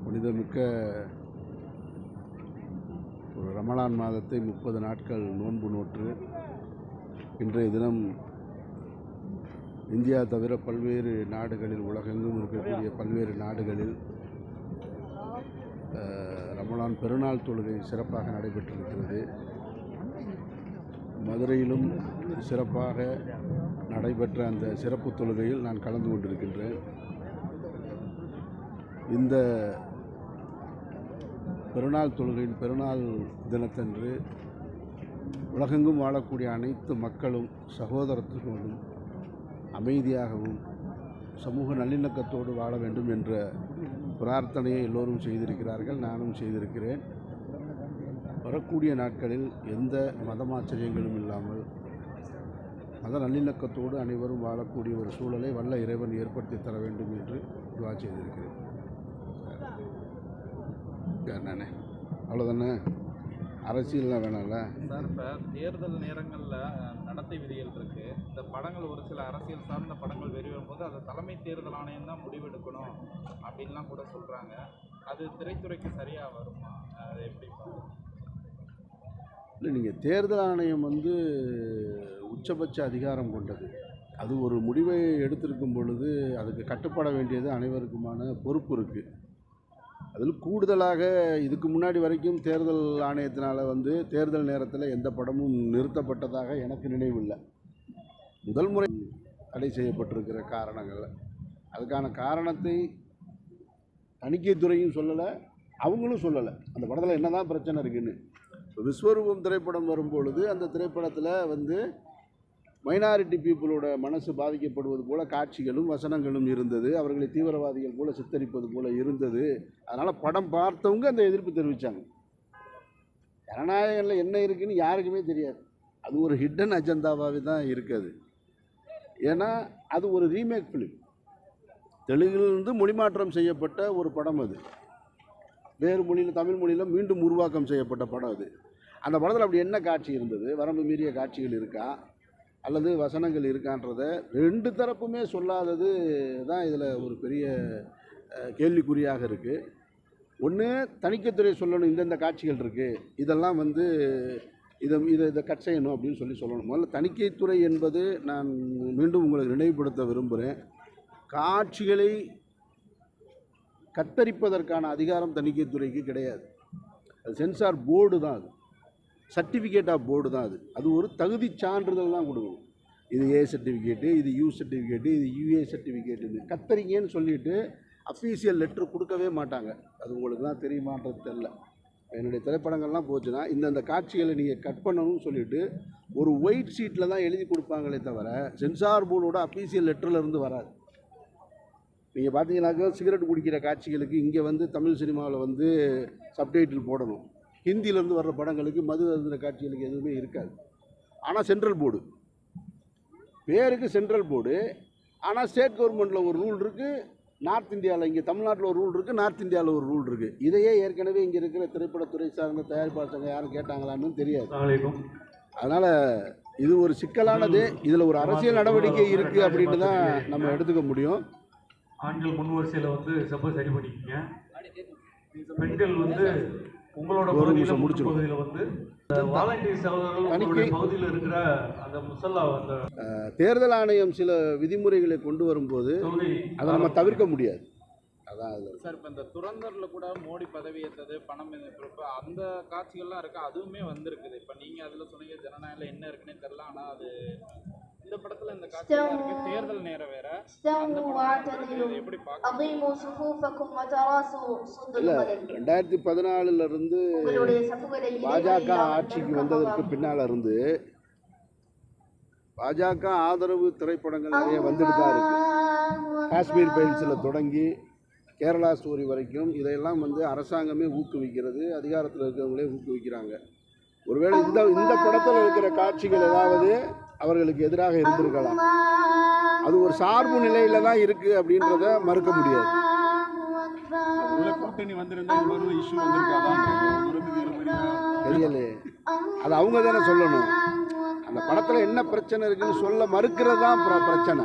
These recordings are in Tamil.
புனிதமிக்க ஒரு ரமலான் மாதத்தை 30 நாட்கள் நோன்பு நோற்று இன்றைய தினம் இந்தியா தவிர பல்வேறு நாடுகளில், உலகெங்கும் இருக்கக்கூடிய பல்வேறு நாடுகளில் ரமலான் பெருநாள் தொழுகை சிறப்பாக நடைபெற்றிருக்கிறது. மதுரையிலும் சிறப்பாக நடைபெற்ற அந்த சிறப்பு தொழுகையில் நான் கலந்து கொண்டிருக்கின்றேன். இந்த பெருநாள் தொழுகையின் பெருநாள் தினத்தன்று உலகெங்கும் வாழக்கூடிய அனைத்து மக்களும் சகோதரத்துவமும் அமைதியாகவும் சமூக நல்லிணக்கத்தோடு வாழ வேண்டும் என்ற பிரார்த்தனையை எல்லோரும் செய்திருக்கிறார்கள். நானும் செய்திருக்கிறேன். வரக்கூடிய நாட்களில் எந்த மதமாச்சரியங்களும் இல்லாமல் மத நல்லிணக்கத்தோடு அனைவரும் வாழக்கூடிய ஒரு சூழலை வல்ல இறைவன் ஏற்படுத்தி தர வேண்டும் என்று துவா செய்திருக்கிறேன். நானே அவ்வளோதானே, அரசியல்லாம் வேணாம்ல சார். இப்போ தேர்தல் நேரங்களில் நடத்தை விதிகள் இருக்குது. இந்த படங்கள் ஒரு சில அரசியல் சார்ந்த படங்கள் வெளிவரும்போது அதை தலைமை தேர்தல் ஆணையம் தான் முடிவெடுக்கணும் அப்படின்லாம் கூட சொல்கிறாங்க. அது திரைத்துறைக்கு சரியாக வருமா? அது எப்படி? இல்லை, நீங்கள் தேர்தல் ஆணையம் உச்சபட்ச அதிகாரம் கொண்டது. அது ஒரு முடிவை எடுத்திருக்கும் பொழுது அதுக்கு கட்டுப்பட வேண்டியது அனைவருக்குமான பொறுப்பு இருக்குது. அதில் கூடுதலாக இதுக்கு முன்னாடி வரைக்கும் தேர்தல் ஆணையத்தினால் தேர்தல் நேரத்தில் எந்த படமும் நிறுத்தப்பட்டதாக எனக்கு நினைவில்லை. முதல் முறை தடை செய்யப்பட்டிருக்கிற காரணங்கள், அதுக்கான காரணத்தை தணிக்கைத்துறையும் சொல்லலை, அவங்களும் சொல்லலை அந்த படத்தில் என்ன தான் பிரச்சனை இருக்குன்னு. விஸ்வரூபம் திரைப்படம் வரும்பொழுது அந்த திரைப்படத்தில் மைனாரிட்டி பீப்புளோட மனசு பாதிக்கப்படுவது போல காட்சிகளும் வசனங்களும் இருந்தது. அவர்களை தீவிரவாதிகள் போல சித்தரிப்பது போல இருந்தது. அதனால் படம் பார்த்தவங்க அந்த எதிர்ப்பு தெரிவித்தாங்க. ஜனநாயகத்தில் என்ன இருக்குன்னு யாருக்குமே தெரியாது. அது ஒரு ஹிடன் அஜெண்டாவாகவே தான் இருக்குது. ஏன்னா அது ஒரு ரீமேக் ஃபிலிம், தெலுங்கிலிருந்து மொழிமாற்றம் செய்யப்பட்ட ஒரு படம். அது வேறு மொழியில், தமிழ் மொழியில் மீண்டும் உருவாக்கம் செய்யப்பட்ட படம். அது அந்த படத்தில் அப்படி என்ன காட்சி இருந்தது? வரம்பு மீறிய காட்சிகள் இருக்கா அல்லது வசனங்கள் இருக்கான்றதை ரெண்டு தரப்புமே சொல்லாதது தான் இதில் ஒரு பெரிய கேள்விக்குறியாக இருக்குது. ஒன்று, தணிக்கைத்துறை சொல்லணும் இந்தந்த காட்சிகள் இருக்குது, இதெல்லாம் இதை கட் செய்யணும் அப்படின்னு சொல்லணும். முதல்ல தணிக்கைத்துறை என்பது, நான் மீண்டும் உங்களுக்கு நினைவுபடுத்த விரும்புகிறேன், காட்சிகளை கத்தரிப்பதற்கான அதிகாரம் தணிக்கைத்துறைக்கு கிடையாது. அது சென்சார் போர்டு தான், அது சர்டிஃபிகேட் ஆஃப் போர்டு தான். அது ஒரு தகுதி சான்றிதழ் தான் கொடுக்கணும். இது ஏ சர்டிஃபிகேட்டு, இது யூ சர்டிஃபிகேட்டு, இது யூஏ சர்டிஃபிகேட்டுன்னு கத்தரிங்கன்னு சொல்லிவிட்டு அஃபீஷியல் லெட்ரு கொடுக்கவே மாட்டாங்க. அது உங்களுக்கு தான் தெரியுமான்றது தெரில. என்னுடைய திரைப்படங்கள்லாம் போச்சுன்னா இந்தந்த காட்சிகளை நீங்கள் கட் பண்ணணும்னு சொல்லிவிட்டு ஒரு ஒயிட் ஷீட்டில் தான் எழுதி கொடுப்பாங்களே தவிர சென்சார் போர்டோட அஃபீஷியல் லெட்டர்லேருந்து வராது. நீங்கள் பார்த்தீங்கன்னாக்கா சிகரெட் குடிக்கிற காட்சிகளுக்கு இங்கே தமிழ் சினிமாவில் சப்டைட்டில் போடணும். ஹிந்தியிலேருந்து வர்ற படங்களுக்கு மது அருந்துகிற காட்சிகளுக்கு எதுவுமே இருக்காது. ஆனால் சென்ட்ரல் போர்டு, பேருக்கு சென்ட்ரல் போர்டு, ஆனால் ஸ்டேட் கவர்மெண்ட்டில் ஒரு ரூல் இருக்குது, நார்த் இந்தியாவில், இங்கே தமிழ்நாட்டில் ஒரு ரூல் இருக்குது, நார்த் இந்தியாவில் ஒரு ரூல் இருக்குது. இதையே ஏற்கனவே இங்கே இருக்கிற திரைப்படத்துறை சார்ந்த தயாரிப்பாளர்கள் யாரும் கேட்டாங்களான்னு தெரியாது. அதனால் இது ஒரு சிக்கலானது. இதில் ஒரு அரசியல் நடவடிக்கை இருக்குது அப்படின்னு தான் நம்ம எடுத்துக்க முடியும். ஆண்கள் முன் வரிசையில் சப்போஸ் சரி பண்ணிக்கிங்க. பெண்கள் உங்களோட பகுதியில் முடிச்சிடும். வாலண்டியர் சகோதரர்கள் பகுதியில் இருக்கிற அந்த முசல்லா தேர்தல் ஆணையம் சில விதிமுறைகளை கொண்டு வரும்போது அதை நம்ம தவிர்க்க முடியாது. அதான் சார். இப்போ இந்த துரந்தரில் கூட மோடி பதவி ஏற்றது, பணம் எதிர்ப்பு, அந்த காட்சிகள்லாம் இருக்குது, அதுவுமே வந்திருக்குது. இப்போ நீங்கள் அதில் சொன்னீங்க ஜனநாயகத்தில் என்ன இருக்குன்னு தெரியல, ஆனால் அது இந்த படத்தில் இந்த காட்சியெல்லாம் இருக்குது. தேர்தல் நேரம் வேற. எப்படி பார்க்க? இல்லை, 2014 பாஜக ஆட்சிக்கு வந்ததற்கு பின்னால் இருந்து பாஜக ஆதரவு திரைப்படங்கள் நிறைய வந்துட்டு தான் இருக்குது. காஷ்மீர் ஃபைல்ஸில் தொடங்கி கேரளா ஸ்டோரி வரைக்கும் இதையெல்லாம் அரசாங்கமே ஊக்குவிக்கிறது, அதிகாரத்தில் இருக்கிறவங்களே ஊக்குவிக்கிறாங்க. ஒருவேளை இந்த படத்தில் இருக்கிற காட்சிகள் ஏதாவது அவர்களுக்கு எதிராக இருந்திருக்கலாம். அது ஒரு சார்பு நிலையில் தான் இருக்குது அப்படின்றத மறுக்க முடியாது. கூட்டணி வந்திருந்தா ஒரு இஷ்யூ தெரியலையே, அது அவங்க தானே சொல்லணும். அந்த படத்தில் என்ன பிரச்சனை இருக்குன்னு சொல்ல மறுக்கிறது தான் பிரச்சனை.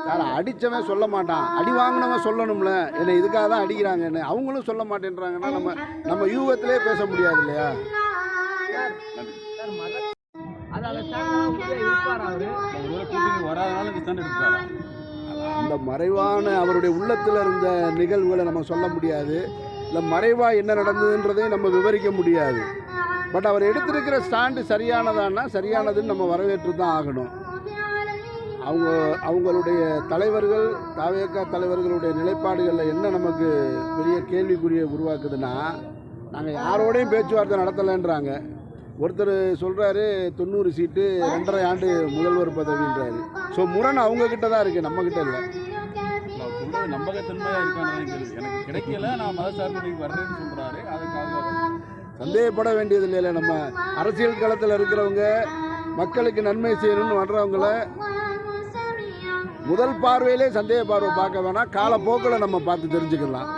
சார் அடித்தவன் சொல்ல மாட்டான், அடி வாங்கினவன் சொல்லணும்ல, என்னை இதுக்காக தான் அடிக்கிறாங்கன்னு. அவங்களும் சொல்ல மாட்டேன்றாங்கன்னா நம்ம யூகத்திலே பேச முடியாது இல்லையா? அந்த மறைவான அவருடைய உள்ளத்தில் இருந்த நிகழ்வுகளை நம்ம சொல்ல முடியாது, இல்லை மறைவாக என்ன நடந்ததுன்றதையும் நம்ம விவரிக்க முடியாது. பட் அவர் எடுத்திருக்கிற ஸ்டாண்டு சரியானதான்னா சரியானதுன்னு நம்ம வரவேற்று தான் ஆகணும். அவங்களுடைய தலைவர்கள், தாவேகா தலைவர்களுடைய நிலைப்பாடுகளில் என்ன நமக்கு பெரிய கேள்விக்குறியை உருவாக்குதுன்னா, நாங்கள் யாரோடையும் பேச்சுவார்த்தை நடத்தலைன்றாங்க. ஒருத்தர் சொல்கிறாரு 90 சீட்டு 2.5 ஆண்டு முதல்வர் பதவின்றாரு. ஸோ முரண் அவங்கக்கிட்ட தான் இருக்குது, நம்மக்கிட்ட இல்லை. நான் சொல்கிறது நம்பகத்தன்மையாக இருக்கான்னு எனக்கு கிடைக்கல, நான் மதசார்புக்கு வர்றேன்னு சொல்கிறாரு. அதுக்காக சந்தேகப்பட வேண்டியது இல்லைல்ல. நம்ம அரசியல் களத்தில் இருக்கிறவங்க, மக்களுக்கு நன்மை செய்யணும்னு வர்றவங்கள முதல் பார்வையிலே சந்தேக பார்வை பார்க்க வேணாம், காலப்போக்கில் நம்ம பார்த்து தெரிஞ்சுக்கலாம்.